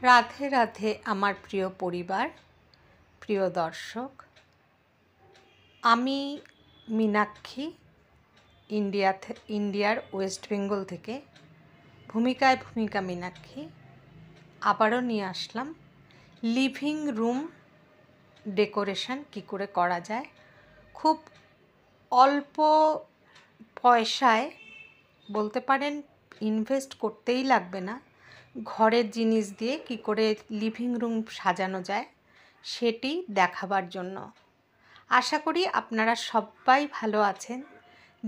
রাধে রাধে আমার প্রিয় পরিবার, প্রিয় দর্শক। আমি মীনাক্ষী ইন্ডিয়ার ওয়েস্ট বেঙ্গল থেকে ভূমিকা মীনাক্ষী আবারও নিয়ে আসলাম লিভিং রুম ডেকোরেশন কী করে করা যায়। খুব অল্প পয়সায় বলতে পারেন ইনভেস্ট করতেই লাগবে না, ঘরের জিনিস দিয়ে কী করে লিভিং রুম সাজানো যায় সেটি দেখাবার জন্য। আশা করি আপনারা সবাই ভালো আছেন।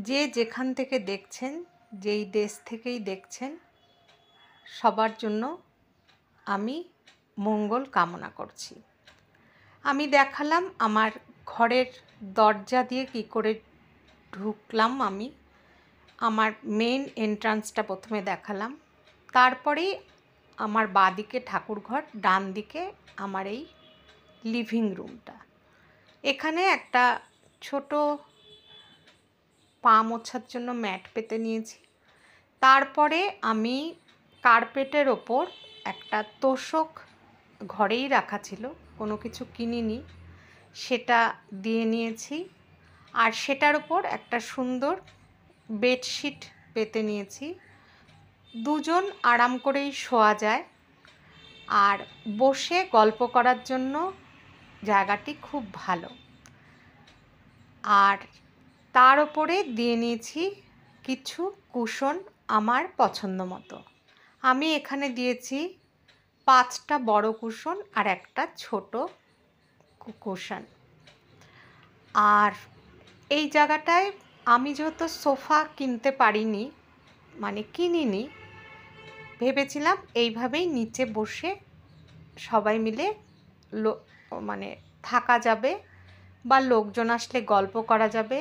যে যেখান থেকে দেখছেন, যেই দেশ থেকেই দেখছেন, সবার জন্য আমি মঙ্গল কামনা করছি। আমি দেখালাম আমার ঘরের দরজা দিয়ে কী করে ঢুকলাম। আমি আমার মেন এন্ট্রান্সটা প্রথমে দেখালাম, তারপরেই আমার বাঁদিকে ঠাকুরঘর, ডান দিকে আমার এই লিভিং রুমটা। এখানে একটা ছোট পা মোছার জন্য ম্যাট পেতে নিয়েছি। তারপরে আমি কার্পেটের ওপর একটা তোশক ঘরেই রাখা ছিল, কোনো কিছু কিনিনি, সেটা দিয়ে নিয়েছি। আর সেটার ওপর একটা সুন্দর বেডশিট পেতে নিয়েছি। দুজন আরাম করেই শোয়া যায়, আর বসে গল্প করার জন্য জায়গাটি খুব ভালো। আর তার ওপরে দিয়ে নিয়েছি কিছু কুশন আমার পছন্দ মতো। আমি এখানে দিয়েছি 5টা বড় কুশন আর একটা ছোট কুশন। আর এই জায়গাটায় আমি যেহেতু সোফা কিনতে পারিনি, মানে কিনিনি, ভেবেছিলাম এইভাবেই নিচে বসে সবাই মিলে মানে থাকা যাবে, বা লোকজন আসলে গল্প করা যাবে।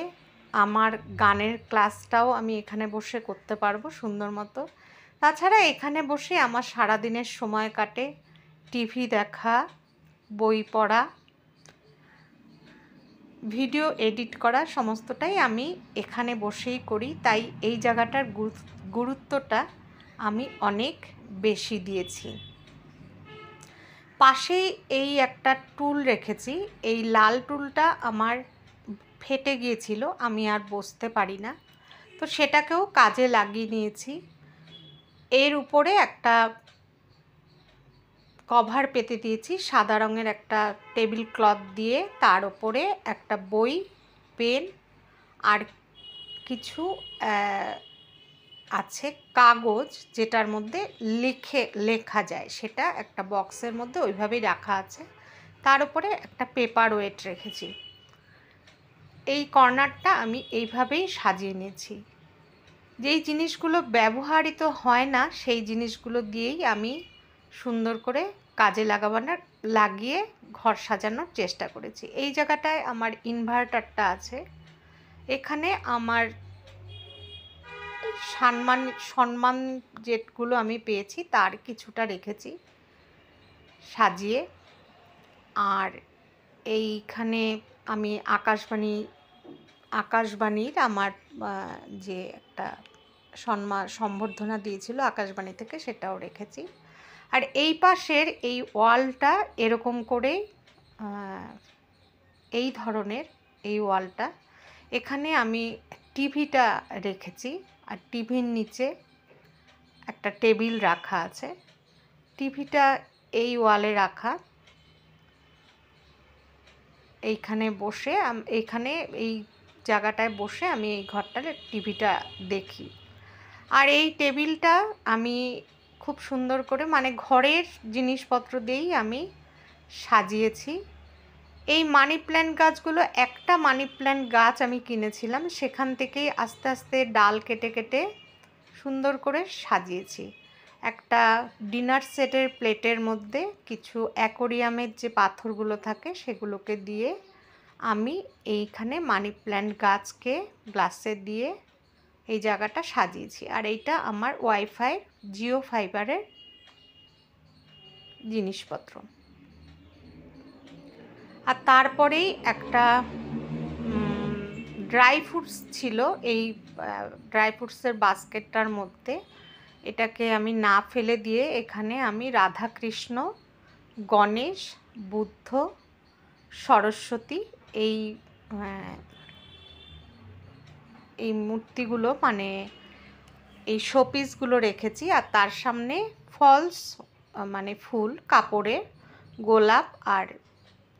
আমার গানের ক্লাসটাও আমি এখানে বসে করতে পারবো সুন্দর মতো। তাছাড়া এখানে বসে আমার সারাদিনের সময় কাটে, টিভি দেখা, বই পড়া, ভিডিও এডিট করা, সমস্তটাই আমি এখানে বসেই করি। তাই এই জায়গাটার গুরুত্বটা আমি অনেক বেশি দিয়েছি। পাশেই এই একটা টুল রেখেছি। এই লাল টুলটা আমার ফেটে গিয়েছিল, আমি আর বসতে পারি না, তো সেটাকেও কাজে লাগিয়ে নিয়েছি। এর উপরে একটা কভার পেতে দিয়েছি সাদা রঙের একটা টেবিল ক্লথ দিয়ে, তার ওপরে একটা বই, পেন আর কিছু আছে কাগজ, যেটার মধ্যে লেখা যায়, সেটা একটা বক্সের মধ্যে ওইভাবেই রাখা আছে। তার উপরে একটা পেপার ওয়েট রেখেছি। এই কর্নারটা আমি এইভাবেই সাজিয়ে নিয়েছি। যেই জিনিসগুলো ব্যবহৃত হয় না সেই জিনিসগুলো দিয়েই আমি সুন্দর করে কাজে লাগিয়ে ঘর সাজানোর চেষ্টা করেছি। এই জায়গাটায় আমার ইনভার্টারটা আছে। এখানে আমার সম্মান যেগুলো আমি পেয়েছি তার কিছুটা রেখেছি সাজিয়ে। আর এইখানে আমি আকাশবাণীর আমার যে একটা সম্বর্ধনা দিয়েছিল আকাশবাণী থেকে, সেটাও রেখেছি। আর এই পাশের এই ওয়ালটা এরকম করে, এই ধরনের এই ওয়ালটা, এখানে আমি টিভিটা রেখেছি। আর টিভির নিচে একটা টেবিল রাখা আছে। টিভিটা এই ওয়ালে রাখা। এইখানে বসে এই জায়গাটায় বসে আমি এই ঘরটার টিভিটা দেখি। আর এই টেবিলটা আমি খুব সুন্দর করে, মানে ঘরের জিনিসপত্র দিয়েই আমি সাজিয়েছি। এই মানি প্ল্যান্ট গাছগুলো, একটা মানি প্ল্যান্ট গাছ আমি কিনেছিলাম, সেখান থেকেই আস্তে আস্তে ডাল কেটে কেটে সুন্দর করে সাজিয়েছি। একটা ডিনার সেটের প্লেটের মধ্যে কিছু অ্যাকোরিয়ামের যে পাথরগুলো থাকে সেগুলোকে দিয়ে আমি এইখানে মানি প্ল্যান্ট গাছকে গ্লাসে দিয়ে এই জায়গাটা সাজিয়েছি। আর এইটা আমার ওয়াইফাই জিও ফাইবারের জিনিসপত্র। আর তারপরেই একটা ড্রাই ফ্রুটস ছিল এই ড্রাই ফ্রুটসের বাস্কেটটার মধ্যে। এটাকে আমি না ফেলে দিয়ে এখানে আমি রাধাকৃষ্ণ, গণেশ, বুদ্ধ, সরস্বতী এই এই মূর্তিগুলো মানে এই শোপিসগুলো রেখেছি। আর তার সামনে ফলস মানে ফুল কাপড়ের, গোলাপ আর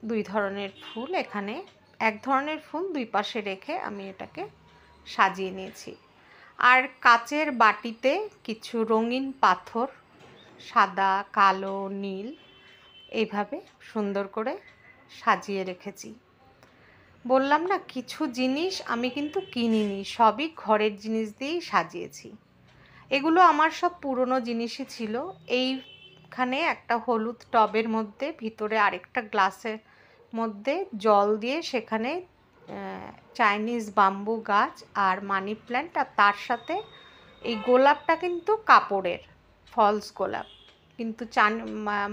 2 ধরনের ফুল, এখানে 1 ধরনের ফুল 2 পাশে রেখে আমি এটাকে সাজিয়ে নিয়েছি। আর কাচের বাটিতে কিছু রঙিন পাথর, সাদা, কালো, নীল, এইভাবে সুন্দর করে সাজিয়ে রেখেছি। বললাম না, কিছু জিনিস আমি কিন্তু কিনিনি, সবই ঘরের জিনিস দিয়েই সাজিয়েছি। এগুলো আমার সব পুরনো জিনিসই ছিল। এইখানে একটা হলুদ টবের মধ্যে ভিতরে আরেকটা গ্লাসের মধ্যে জল দিয়ে সেখানে চাইনিজ বাম্বু গাছ আর মানি প্ল্যান্ট, আর তার সাথে এই গোলাপটা কিন্তু কাপড়ের ফলস গোলাপ, কিন্তু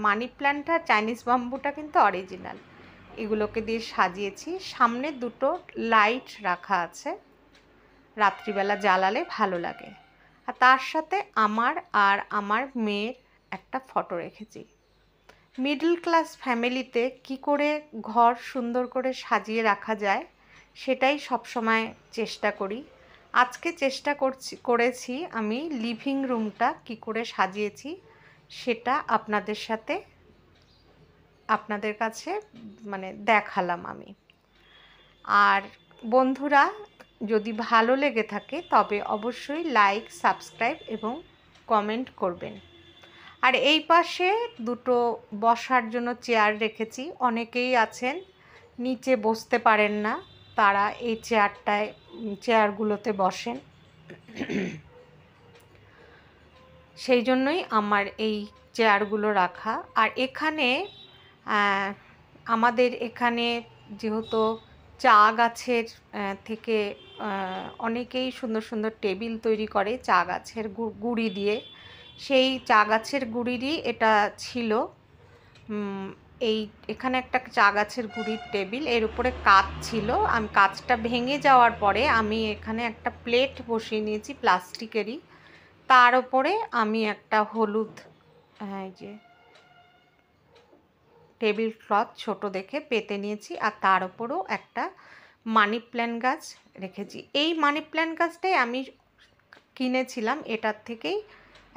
মানি প্ল্যান্ট আর চাইনিজ বাম্বুটা কিন্তু অরিজিনাল। এগুলোকে দিয়ে সাজিয়েছি। সামনে 2টো লাইট রাখা আছে, রাত্রিবেলা জ্বালালে ভালো লাগে। আর তার সাথে আমার আর আমার মেয়ের একটা ফটো রেখেছি। মিডল ক্লাস ফ্যামিলিতে কি করে ঘর সুন্দর করে সাজিয়ে রাখা যায় সেটাই সবসময় চেষ্টা করি। আজকে চেষ্টা করেছি আমি লিভিং রুমটা কি করে সাজিয়েছি সেটা আপনাদের কাছে মানে দেখালাম আমি। আর বন্ধুরা, যদি ভালো লেগে থাকে তবে অবশ্যই লাইক, সাবস্ক্রাইব এবং কমেন্ট করবেন। আর এই পাশে 2টো বসার জন্য চেয়ার রেখেছি। অনেকেই আছেন নিচে বসতে পারেন না, তারা এই চেয়ারগুলোতে বসেন। সেই জন্যই আমার এই চেয়ারগুলো রাখা। আর এখানে আমাদের এখানে যেহেতু চা গাছের থেকে অনেকেই সুন্দর সুন্দর টেবিল তৈরি করে চা গাছের গুঁড়ি দিয়ে, সেই চা গাছের গুঁড়িরই এটা ছিল। এখানে একটা চা গাছের গুঁড়ির টেবিল, এর উপরে কাঁচ ছিল। আমি কাঁচটা ভেঙে যাওয়ার পরে আমি এখানে একটা প্লেট বসিয়ে নিয়েছি প্লাস্টিকেরই, তার উপরে আমি একটা হলুদ এই যে টেবিল ক্লথ ছোট দেখে পেতে নিয়েছি, আর তার উপরেও একটা মানি প্ল্যান্ট গাছ রেখেছি। এই মানি প্ল্যান্ট গাছটাই আমি কিনেছিলাম, এটার থেকেই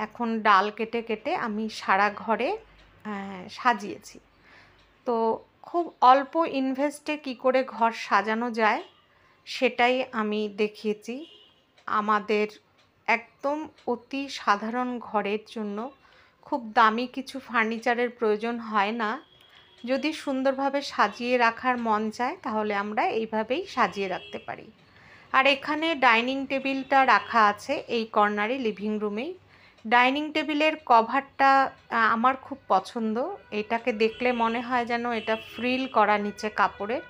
এখন ডাল কেটে কেটে আমি সারা ঘরে সাজিয়েছি। তো খুব অল্প ইনভেস্টে কি করে ঘর সাজানো যায় সেটাই আমি দেখিয়েছি। আমাদের একদম অতি সাধারণ ঘরের জন্য খুব দামি কিছু ফার্নিচারের প্রয়োজন হয় না। যদি সুন্দরভাবে সাজিয়ে রাখার মন চায় তাহলে আমরা এইভাবেই সাজিয়ে রাখতে পারি। আর এখানে ডাইনিং টেবিলটা রাখা আছে এই কর্নারে, লিভিং রুমেই। ডাইনিং টেবিলের কভারটা আমার খুব পছন্দ। এটাকে দেখলে মনে হয় যেন এটা ফ্রিল করা নিচে কাপড়ের,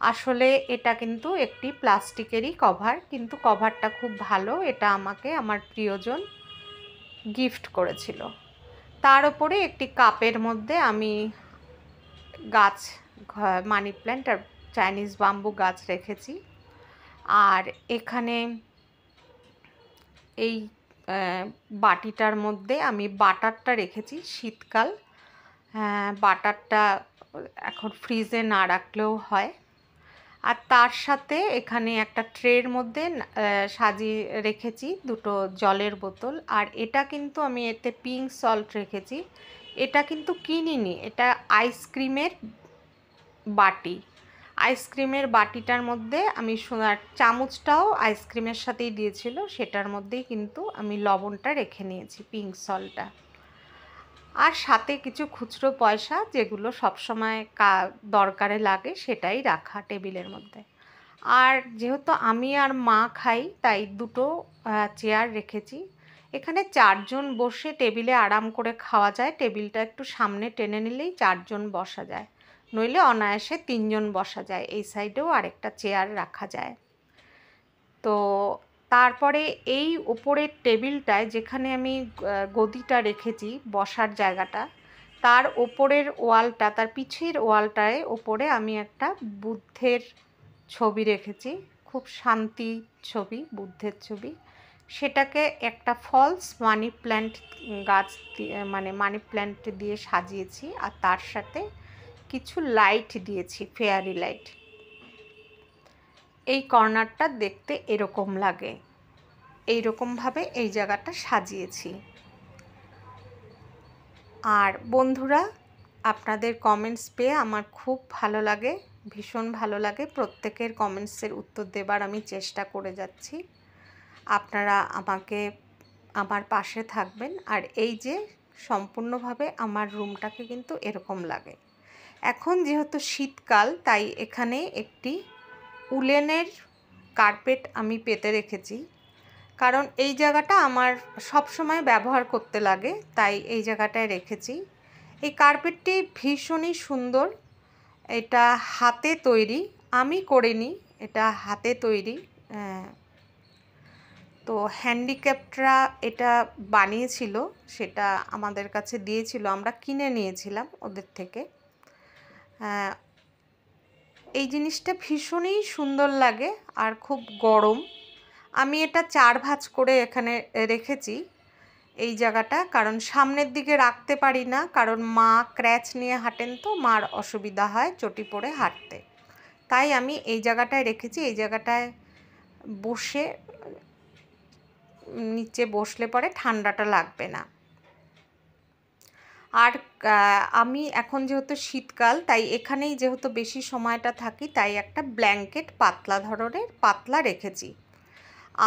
আসলে এটা কিন্তু একটি প্লাস্টিকেরই কভার, কিন্তু কভারটা খুব ভালো। এটা আমাকে আমার প্রিয়জন গিফট করেছিল। তার উপরে একটি কাপের মধ্যে আমি গাছ, মানি প্ল্যান্ট আর চাইনিজ বাম্বু গাছ রেখেছি। আর এখানে এই বাটিটার মধ্যে আমি বাটারটা রেখেছি। শীতকাল, বাটারটা এখন ফ্রিজে না রাখলেও হয়। আর তার সাথে এখানে একটা ট্রের মধ্যে সাজিয়ে রেখেছি 2টো জলের বোতল। আর এটা কিন্তু আমি এতে পিঙ্ক সল্ট রেখেছি, এটা কিন্তু কিনিনি, এটা আইসক্রিমের বাটি। আইসক্রিমের বাটিটার মধ্যে আমি চামচটাও আইসক্রিমের সাথেই দিয়েছিল, সেটার মধ্যেই কিন্তু আমি লবণটা রেখে নিয়েছি, পিঙ্ক সল্টটা। আর সাথে কিছু খুচরো পয়সা যেগুলো সবসময় দরকারে লাগে সেটাই রাখা টেবিলের মধ্যে। আর যেহেতু আমি আর মা খাই তাই 2টো চেয়ার রেখেছি। এখানে 4 জন বসে টেবিলে আরাম করে খাওয়া যায়। টেবিলটা একটু সামনে টেনে নিলেই 4 জন বসা যায়, নইলে অনায়াসে 3 জন বসা যায়। এই সাইডেও আরেকটা চেয়ার রাখা যায়। তো তারপরে এই উপরের টেবিলটায় যেখানে আমি গদিটা রেখেছি বসার জায়গাটা, তার ওপরের ওয়ালটা, তার পিছের ওয়ালটায় ওপরে আমি একটা বুদ্ধের ছবি রেখেছি, খুব শান্তি ছবি, বুদ্ধের ছবি। সেটাকে একটা ফলস মানি প্ল্যান্ট গাছ মানে মানি প্ল্যান্ট দিয়ে সাজিয়েছি, আর তার সাথে কিছু লাইট দিয়েছি, ফেয়ারি লাইট। এই কর্নারটা দেখতে এরকম লাগে, এইরকমভাবে এই জায়গাটা সাজিয়েছি। আর বন্ধুরা, আপনাদের কমেন্টস পেয়ে আমার খুব ভালো লাগে, ভীষণ ভালো লাগে। প্রত্যেকের কমেন্টসের উত্তর দেবার আমি চেষ্টা করে যাচ্ছি। আপনারা আমাকে আমার পাশে থাকবেন। আর এই যে সম্পূর্ণভাবে আমার রুমটাকে কিন্তু এরকম লাগে। এখন যেহেতু শীতকাল, তাই এখানে একটি উলেনের কার্পেট আমি পেতে রেখেছি, কারণ এই জায়গাটা আমার সব সময় ব্যবহার করতে লাগে, তাই এই জায়গাটায় রেখেছি। এই কার্পেটটি ভীষণই সুন্দর। এটা হাতে তৈরি, আমি করিনি, এটা হাতে তৈরি। তো হ্যান্ডিক্যাপ্টরা এটা বানিয়েছিল, সেটা আমাদের কাছে দিয়েছিল, আমরা কিনে নিয়েছিলাম ওদের থেকে। এই জিনিসটা ভীষণই সুন্দর লাগে আর খুব গরম। আমি এটা 4 ভাঁজ করে এখানে রেখেছি এই জায়গাটা, কারণ সামনের দিকে রাখতে পারি না, কারণ মা ক্র্যাচ নিয়ে হাঁটেন, তো মার অসুবিধা হয় চটি পরে হাঁটতে। তাই আমি এই জায়গাটায় রেখেছি। এই জায়গাটায় বসে নিচে বসলে পরে ঠান্ডাটা লাগবে না। আর আমি এখন যেহেতু শীতকাল, তাই এখানেই যেহেতু বেশি সময়টা থাকি, তাই একটা ব্ল্যাঙ্কেট পাতলা ধরনের পাতলা রেখেছি।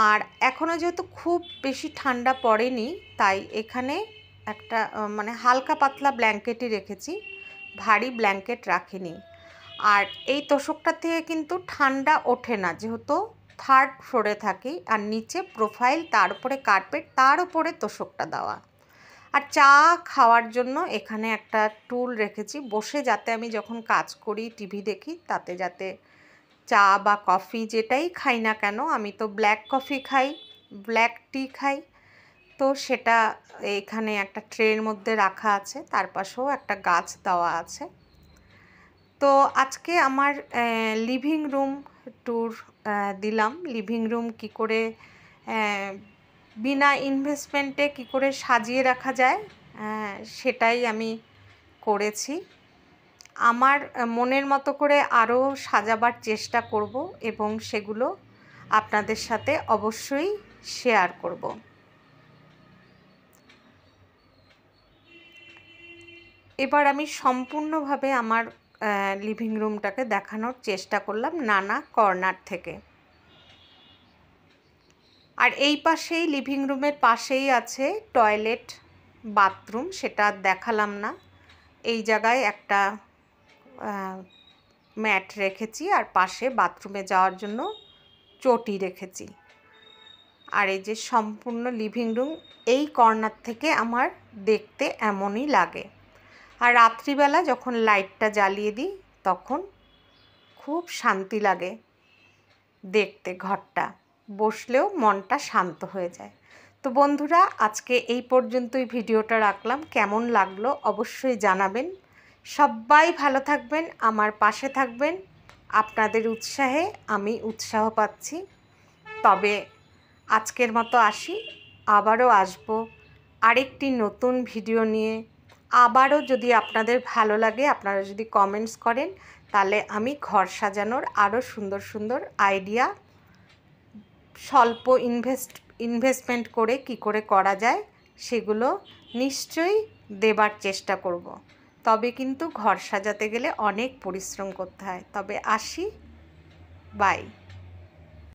আর এখনও যেহেতু খুব বেশি ঠান্ডা পড়েনি, তাই এখানে একটা মানে হালকা পাতলা ব্ল্যাঙ্কেটই রেখেছি, ভারী ব্ল্যাঙ্কেট রাখিনি। আর এই তোষকটা থেকে কিন্তু ঠান্ডা ওঠে না, যেহেতু 3rd ফ্লোরে থাকি, আর নিচে প্রোফাইল, তার উপরে কার্পেট, তার উপরে তোষকটা দেওয়া। আর চা খাওয়ার জন্য এখানে একটা টুল রেখেছি, বসে যাতে আমি যখন কাজ করি, টিভি দেখি, তাতে যাতে চা বা কফি যেটাই খাই না কেন, আমি তো ব্ল্যাক কফি খাই, ব্ল্যাক টি খাই, তো সেটা এখানে একটা ট্রের মধ্যে রাখা আছে, তার পাশেও একটা গাছ দেওয়া আছে। তো আজকে আমার লিভিং রুম ট্যুর দিলাম। লিভিং রুম কী করে বিনা ইনভেস্টমেন্টে কী করে সাজিয়ে রাখা যায়, সেটাই আমি করেছি। আমার মনের মতো করে আরও সাজাবার চেষ্টা করব, এবং সেগুলো আপনাদের সাথে অবশ্যই শেয়ার করব। এবার আমি সম্পূর্ণভাবে আমার লিভিং রুমটাকে দেখানোর চেষ্টা করলাম নানা কর্নার থেকে। আর এই পাশেই, লিভিং রুমের পাশেই আছে টয়লেট, বাথরুম, সেটা দেখালাম না। এই জায়গায় একটা ম্যাট রেখেছি, আর পাশে বাথরুমে যাওয়ার জন্য চটি রেখেছি। আর এই যে সম্পূর্ণ লিভিং রুম এই কর্নার থেকে আমার দেখতে এমনই লাগে। আর রাত্রিবেলা যখন লাইটটা জ্বালিয়ে দিই, তখন খুব শান্তি লাগে দেখতে, ঘরটা বসলেও মনটা শান্ত হয়ে যায়। তো বন্ধুরা, আজকে এই পর্যন্তই ভিডিওটা রাখলাম। কেমন লাগলো অবশ্যই জানাবেন। সবাই ভালো থাকবেন, আমার পাশে থাকবেন। আপনাদের উৎসাহে আমি উৎসাহ পাচ্ছি। তবে আজকের মতো আসি, আবারও আসবো আরেকটি নতুন ভিডিও নিয়ে। আবারও যদি আপনাদের ভালো লাগে, আপনারা যদি কমেন্টস করেন, তাহলে আমি ঘর সাজানোর আরও সুন্দর সুন্দর আইডিয়া স্বল্প ইনভেস্টমেন্ট করে কি করে করা যায়, সেগুলো নিশ্চয়ই দেবার চেষ্টা করব। তবে কিন্তু ঘর সাজাতে গেলে অনেক পরিশ্রম করতে হয়। তবে আসি, বাই।